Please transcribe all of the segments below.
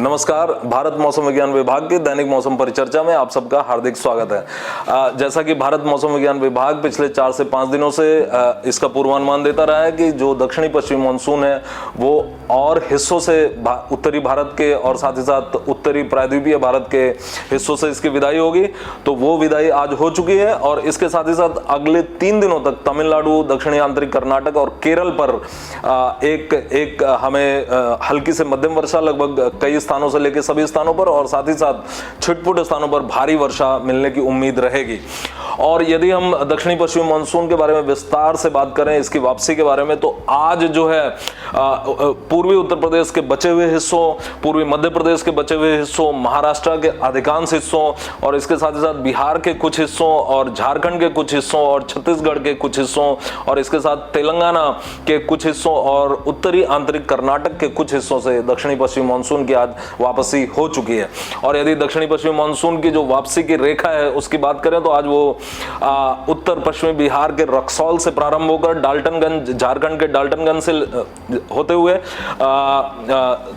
नमस्कार। भारत मौसम विज्ञान विभाग के दैनिक मौसम परिचर्चा में आप सबका हार्दिक स्वागत है। जैसा कि भारत मौसम विज्ञान विभाग पिछले 4 से 5 दिनों से इसका पूर्वानुमान देता रहा है कि जो दक्षिणी पश्चिमी मानसून है वो और हिस्सों से उत्तरी भारत के और साथ ही साथ उत्तरी प्रायद्वीपीय भारत के हिस्सों से इसकी विदाई होगी। तो वो विदाई आज हो चुकी है और इसके साथ ही साथ अगले 3 दिनों तक तमिलनाडु, दक्षिणी आंतरिक कर्नाटक और केरल पर एक हमें हल्की से मध्यम वर्षा लगभग कई स्थानों से लेकर सभी स्थानों पर और साथ ही साथ छिटपुट स्थानों पर भारी वर्षा मिलने की उम्मीद रहेगी। और यदि हम दक्षिणी पश्चिमी मानसून के बारे में विस्तार से बात करें, इसकी वापसी के बारे में, तो आज जो है पूर्वी उत्तर प्रदेश के बचे हुए हिस्सों, पूर्वी मध्य प्रदेश के बचे हुए हिस्सों, महाराष्ट्र के अधिकांश हिस्सों और इसके साथ ही साथ बिहार के कुछ हिस्सों और झारखंड के कुछ हिस्सों और छत्तीसगढ़ के कुछ हिस्सों और इसके साथ तेलंगाना के कुछ हिस्सों और उत्तरी आंतरिक कर्नाटक के कुछ हिस्सों से दक्षिणी पश्चिमी मानसून की आज वापसी हो चुकी है। और यदि दक्षिणी पश्चिमी मानसून की जो वापसी की रेखा है उसकी बात करें तो आज वो उत्तर पश्चिमी बिहार के रक्सौल से प्रारंभ होकर डाल्टनगंज, झारखंड के डाल्टनगंज से होते हुए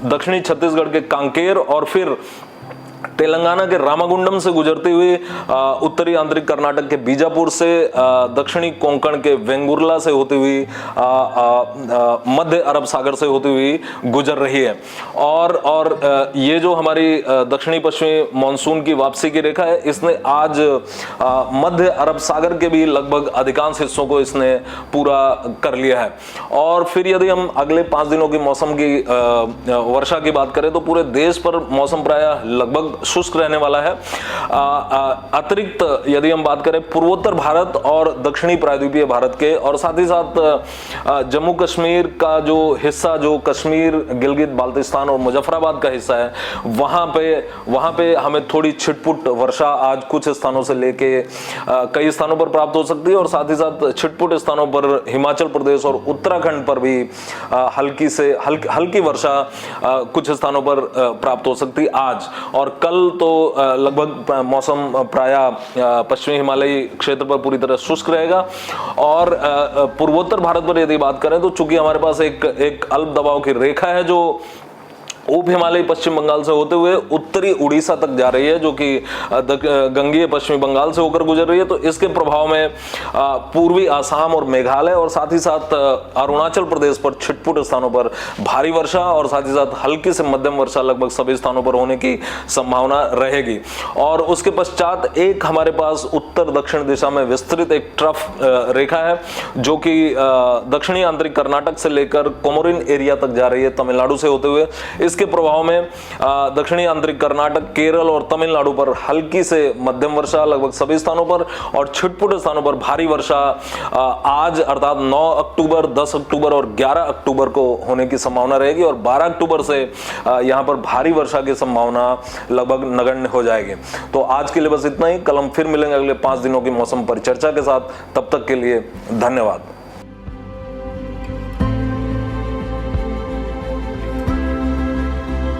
दक्षिणी छत्तीसगढ़ के कांकेर और फिर तेलंगाना के रामागुंडम से गुजरती हुई उत्तरी आंतरिक कर्नाटक के बीजापुर से दक्षिणी कोंकण के वेंगुर्ला से होती हुई मध्य अरब सागर से होती हुई गुजर रही है। और ये जो हमारी दक्षिणी पश्चिमी मानसून की वापसी की रेखा है, इसने आज मध्य अरब सागर के भी लगभग अधिकांश हिस्सों को इसने पूरा कर लिया है। और फिर यदि हम अगले 5 दिनों की मौसम की वर्षा की बात करें तो पूरे देश पर मौसम प्रायः लगभग शुष्क रहने वाला है। अतिरिक्त यदि हम बात करें पूर्वोत्तर भारत और दक्षिणी प्रायद्वीपीय भारत के और साथ ही साथ जम्मू कश्मीर का जो हिस्सा, जो कश्मीर, गिलगित बाल्टिस्तान और मुजफ्फराबाद का हिस्सा है, वहां पे हमें थोड़ी छिटपुट वर्षा आज कुछ स्थानों से लेके कई स्थानों पर प्राप्त हो सकती है और साथ ही साथ छिटपुट स्थानों पर हिमाचल प्रदेश और उत्तराखंड पर भी हल्की वर्षा कुछ स्थानों पर प्राप्त हो सकती है आज। और कल तो लगभग मौसम प्रायः पश्चिमी हिमालयी क्षेत्र पर पूरी तरह शुष्क रहेगा। और पूर्वोत्तर भारत पर यदि बात करें तो चूंकि हमारे पास एक अल्प दबाव की रेखा है जो उप हिमालयी पश्चिम बंगाल से होते हुए उत्तरी उड़ीसा तक जा रही है, जो कि गंगीय पश्चिमी बंगाल से होकर गुजर रही है, तो इसके प्रभाव में पूर्वी आसाम और मेघालय और साथ ही साथ अरुणाचल प्रदेश पर छिटपुट स्थानों पर भारी वर्षा और साथ ही साथ हल्की से मध्यम वर्षा लगभग सभी स्थानों पर होने की संभावना रहेगी। और उसके पश्चात एक हमारे पास उत्तर दक्षिण दिशा में विस्तृत एक ट्रफ रेखा है जो कि दक्षिणी आंतरिक कर्नाटक से लेकर कोमोरिन एरिया तक जा रही है तमिलनाडु से होते हुए। इसके प्रभाव में दक्षिणी आंतरिक कर्नाटक, केरल और तमिलनाडु पर हल्की से मध्यम वर्षा लगभग सभी स्थानों पर और छिटपुट स्थानों पर भारी वर्षा आज अर्थात 9 अक्टूबर, 10 अक्टूबर और 11 अक्टूबर को होने की संभावना रहेगी और 12 अक्टूबर से यहां पर भारी वर्षा की संभावना लगभग नगण्य हो जाएगी। तो आज के लिए बस इतना ही। कल हम फिर मिलेंगे अगले 5 दिनों की मौसम परिचर्चा के साथ। तब तक के लिए धन्यवाद।